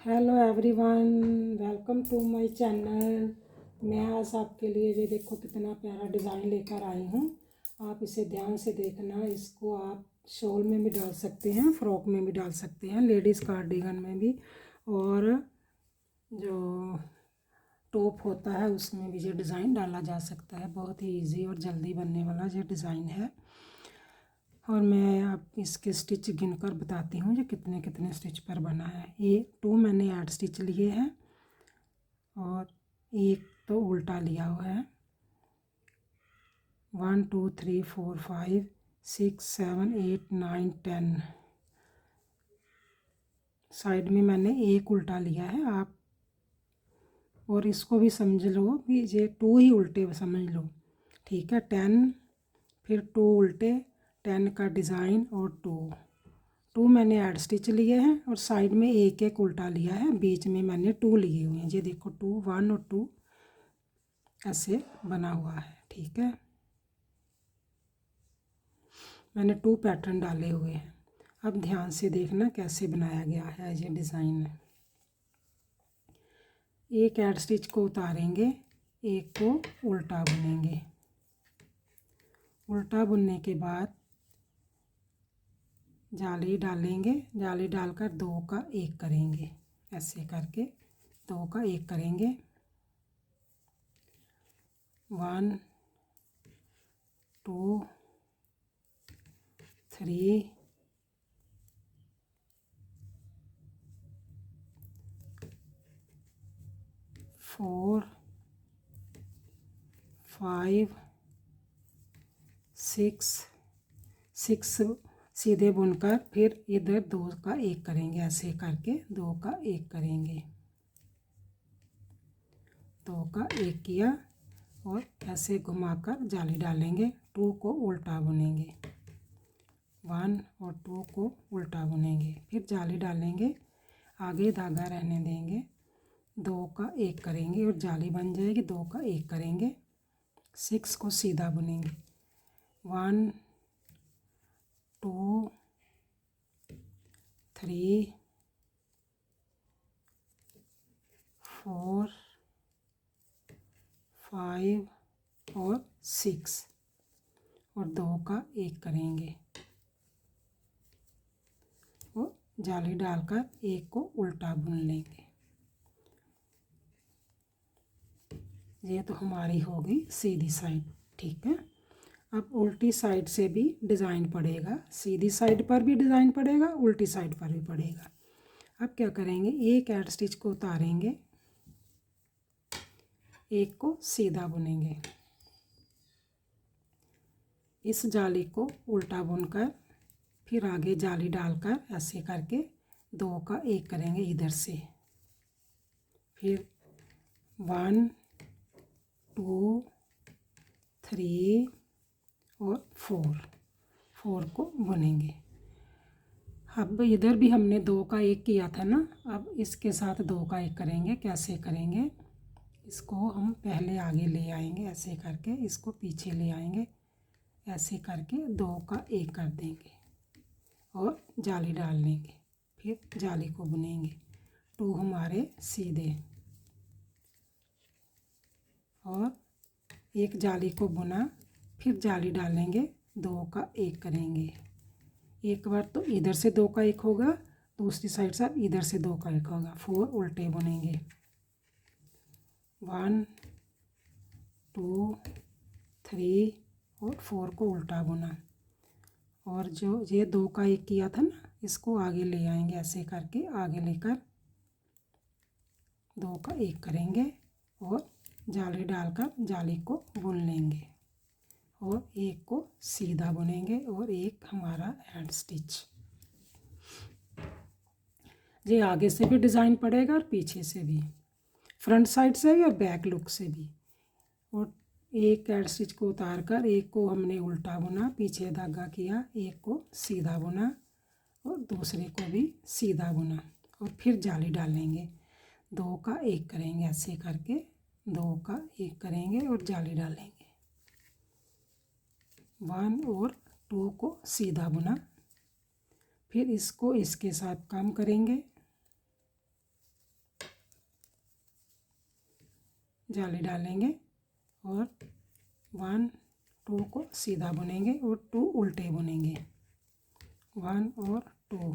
Hello everyone, welcome to my channel. मैं आज आपके लिए ये देखो कितना प्यारा डिज़ाइन लेकर आई हूँ। आप इसे ध्यान से देखना। इसको आप शॉल में भी डाल सकते हैं, फ्रॉक में भी डाल सकते हैं, लेडीज़ कार्डिगन में भी, और जो टॉप होता है उसमें भी ये डिज़ाइन डाला जा सकता है। बहुत ही इजी और जल्दी बनने वाला ये डिज़ाइन है। और मैं आप इसके स्टिच गिनकर बताती हूँ ये कितने कितने स्टिच पर बना है। ये 2 मैंने ऐड स्टिच लिए हैं और एक तो उल्टा लिया हुआ है। 1 2 3 4 5 6 7 8 9 10 साइड में मैंने एक उल्टा लिया है। आप और इसको भी समझ लो कि ये 2 ही उल्टे समझ लो, ठीक है। 10 फिर 2 उल्टे, 10 का डिज़ाइन और 2 मैंने ऐड स्टिच लिए हैं और साइड में एक एक उल्टा लिया है। बीच में मैंने 2 लिए हुए हैं। ये देखो 2 1 और 2 ऐसे बना हुआ है, ठीक है। मैंने 2 पैटर्न डाले हुए हैं। अब ध्यान से देखना कैसे बनाया गया है ये डिज़ाइन। एक ऐड स्टिच को उतारेंगे, एक को उल्टा बुनेंगे। उल्टा बुनने के बाद जाली डालेंगे, जाली डालकर 2 का 1 करेंगे। ऐसे करके 2 का 1 करेंगे। 1 2 3 4 5 6 सीधे बुनकर फिर इधर 2 का 1 करेंगे। ऐसे करके 2 का 1 करेंगे। 2 का 1 किया और ऐसे घुमाकर जाली डालेंगे। 2 को उल्टा बुनेंगे, 1 और 2 को उल्टा बुनेंगे, फिर जाली डालेंगे, आगे धागा रहने देंगे, 2 का 1 करेंगे और जाली बन जाएगी। 2 का 1 करेंगे, 6 को सीधा बुनेंगे। 1 2 3 4 5 और 6 और 2 का 1 करेंगे और जाली डालकर 1 को उल्टा बुन लेंगे। ये तो हमारी हो गई सीधी साइड, ठीक है। अब उल्टी साइड से भी डिज़ाइन पड़ेगा। सीधी साइड पर भी डिज़ाइन पड़ेगा, उल्टी साइड पर भी पड़ेगा। अब क्या करेंगे, एक ऐड स्टिच को उतारेंगे, एक को सीधा बुनेंगे। इस जाली को उल्टा बुनकर फिर आगे जाली डालकर ऐसे करके 2 का 1 करेंगे इधर से। फिर 1 2 3 और 4 को बुनेंगे। अब इधर भी हमने 2 का 1 किया था ना, अब इसके साथ 2 का 1 करेंगे। कैसे करेंगे, इसको हम पहले आगे ले आएंगे, ऐसे करके इसको पीछे ले आएंगे, ऐसे करके 2 का 1 कर देंगे और जाली डाल लेंगे। फिर जाली को बुनेंगे, 2 हमारे सीधे और एक जाली को बुना, फिर जाली डालेंगे, 2 का 1 करेंगे। एक बार तो इधर से 2 का 1 होगा, दूसरी साइड से इधर से 2 का 1 होगा। 4 उल्टे बुनेंगे, 1 2 3 और 4 को उल्टा बुना। और जो ये 2 का 1 किया था ना, इसको आगे ले आएंगे, ऐसे करके आगे लेकर 2 का 1 करेंगे और जाली डालकर जाली को बुन लेंगे और एक को सीधा बुनेंगे और एक हमारा एंड स्टिच। ये आगे से भी डिज़ाइन पड़ेगा और पीछे से भी, फ्रंट साइड से भी और बैक लुक से भी। और एक एंड स्टिच को उतार कर एक को हमने उल्टा बुना, पीछे धागा किया, एक को सीधा बुना और दूसरे को भी सीधा बुना और फिर जाली डालेंगे। 2 का 1 करेंगे, ऐसे करके 2 का 1 करेंगे और जाली डालेंगे। 1 और 2 को सीधा बुना, फिर इसको इसके साथ कम करेंगे जाली डालेंगे और 1 2 को सीधा बुनेंगे और 2 उल्टे बुनेंगे, 1 और 2,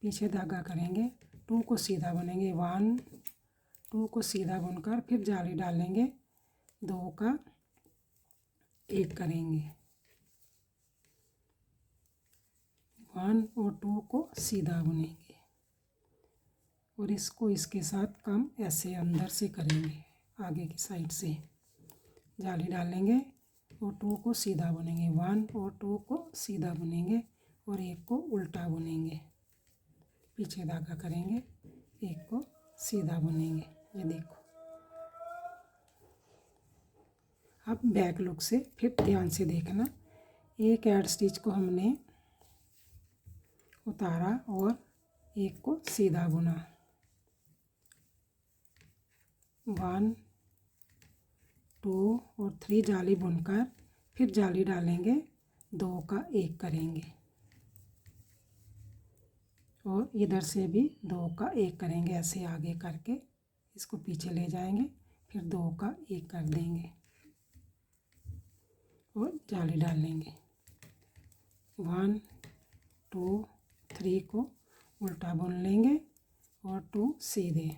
पीछे धागा करेंगे, 2 को सीधा बुनेंगे, 1 2 को सीधा बुनकर फिर जाली डालेंगे, 2 का 1 करेंगे, 1 और 2 को सीधा बुनेंगे और इसको इसके साथ कम ऐसे अंदर से करेंगे, आगे की साइड से जाली डालेंगे और 2 को सीधा बुनेंगे, 1 और 2 को सीधा बुनेंगे और 1 को उल्टा बुनेंगे, पीछे धागा करेंगे, 1 को सीधा बुनेंगे। ये देखो। अब बैक लुक से फिर ध्यान से देखना, एक ऐड स्टिच को हमने उतारा और 1 को सीधा बुना, 1 2 और 3 जाली बुनकर फिर जाली डालेंगे, 2 का 1 करेंगे और इधर से भी 2 का 1 करेंगे, ऐसे आगे करके इसको पीछे ले जाएंगे, फिर 2 का 1 कर देंगे और जाली डालेंगे, 1 2 3 को उल्टा बुन लेंगे और 2 सीधे,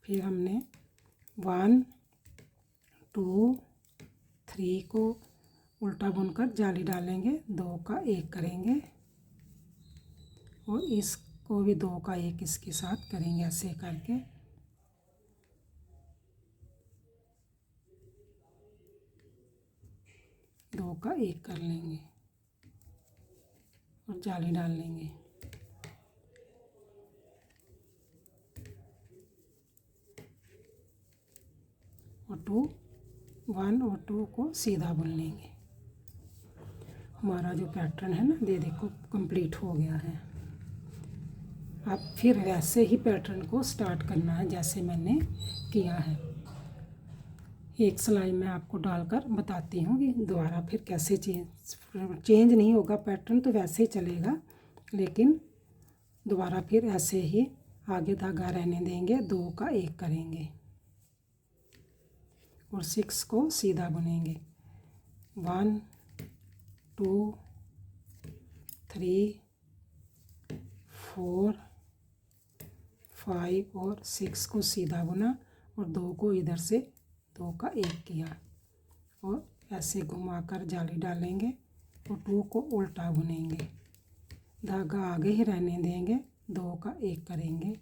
फिर हमने 1 2 3 को उल्टा बुनकर जाली डालेंगे, 2 का 1 करेंगे और इसको भी 2 का 1 इसके साथ करेंगे, ऐसे करके दो का 1 कर लेंगे और जाली डाल लेंगे, और 1 और 2 को सीधा बुन लेंगे। हमारा जो पैटर्न है ना, ये देखो कंप्लीट हो गया है। अब फिर वैसे ही पैटर्न को स्टार्ट करना है जैसे मैंने किया है। एक सिलाई मैं आपको डालकर बताती हूँ कि दोबारा फिर कैसे चेंज नहीं होगा, पैटर्न तो वैसे ही चलेगा, लेकिन दोबारा फिर ऐसे ही आगे धागा रहने देंगे, 2 का 1 करेंगे और 6 को सीधा बुनेंगे, 1 2 3 4 5 और 6 को सीधा बुना और 2 को इधर से 2 का 1 किया और ऐसे घुमाकर जाली डालेंगे और 2 को उल्टा बुनेंगे, धागा आगे ही रहने देंगे, 2 का 1 करेंगे,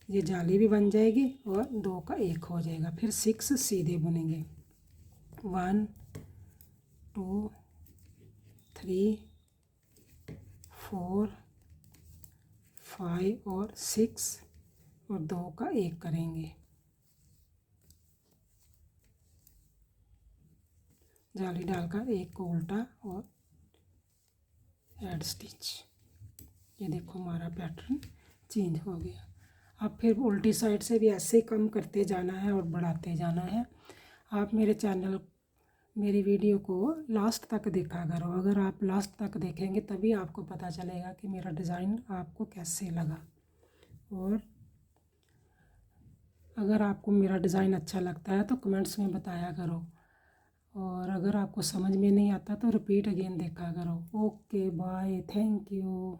ये जाली भी बन जाएगी और 2 का 1 हो जाएगा। फिर 6 सीधे बुनेंगे, 1 2 3 4 5 और 6 और 2 का 1 करेंगे, जाली डालकर 1 को उल्टा और ऐड स्टिच। ये देखो हमारा पैटर्न चेंज हो गया। अब फिर उल्टी साइड से भी ऐसे ही कम करते जाना है और बढ़ाते जाना है। आप मेरी वीडियो को लास्ट तक देखा करो, अगर आप लास्ट तक देखेंगे तभी आपको पता चलेगा कि मेरा डिज़ाइन आपको कैसे लगा। और अगर आपको मेरा डिज़ाइन अच्छा लगता है तो कमेंट्स में बताया करो, और अगर आपको समझ में नहीं आता तो रिपीट अगेन देखा करो। Okay bye, thank you.